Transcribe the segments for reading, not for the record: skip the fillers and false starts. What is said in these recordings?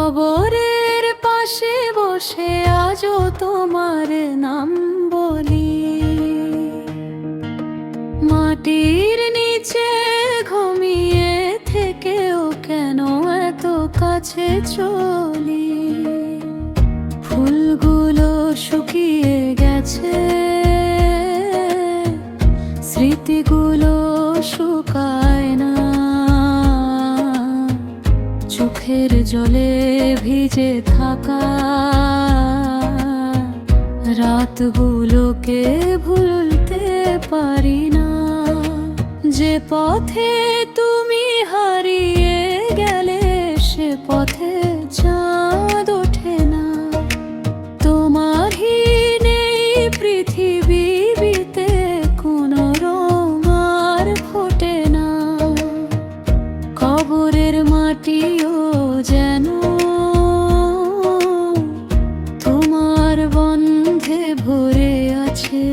কবরের পাশে বসে আজও তোমার নাম বলি, মাটির নিচে ঘুমিয়ে থেকেও কেন এত কাছে চলি। ফুলগুলো শুকিয়ে গেছে, স্মৃতিগুলো শুকায় না, চোখের জলে ভিজে থাকা রাতগুলোকে ভুলতে পারি না। যে পথে তুমি হারিয়ে গেলে সে পথে চাঁদ ওঠে না। তোমার নেই পৃথিবীতে কোনো রং আর ফোটে না। কবরের মাটিও যেন তোমার বন্ধে ভরে আছে,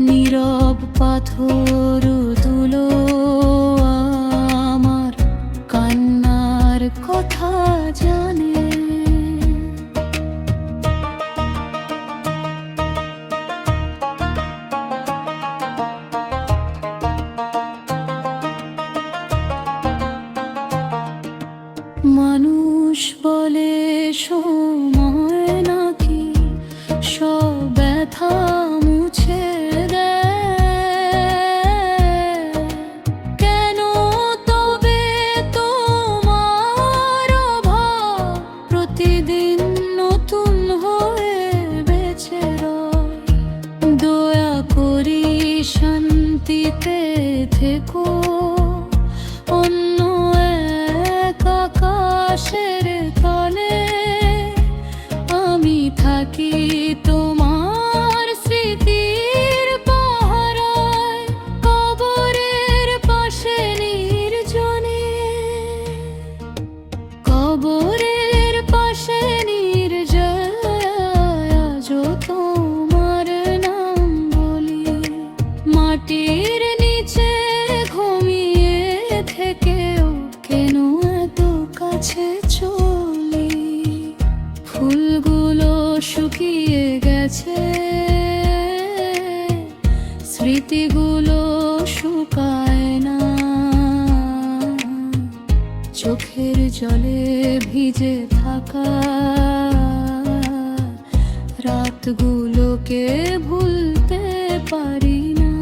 নীরব পাথর তুলো আমার কান্নার কথা জানে। মানুষ বলে সময় নাকি সব ব্যথা মুছে দেয়, কেন তবে তোমার অভাব প্রতিদিন নতুন হয়ে বেঁচে রয়। দয়া করি শান্তিতে থেকো, অন্য এক আকাশের তলে আমি থাকি তোমার স্মৃতির পাহারায়। কবরের পাশে নির্জনে, কবরের পাশে নির্জনে আজও তোমার নাম বলি, মাটির নিচে ঘুমিয়ে থেকেও কেন এত কাছে চলি। ফুলগুলো শুকিয়ে গেছে, স্মৃতিগুলো শুকায় না, চোখের জলে ভিজে থাকা রাতগুলোকে ভুলতে পারি না।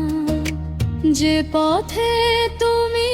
যে পথে তুমি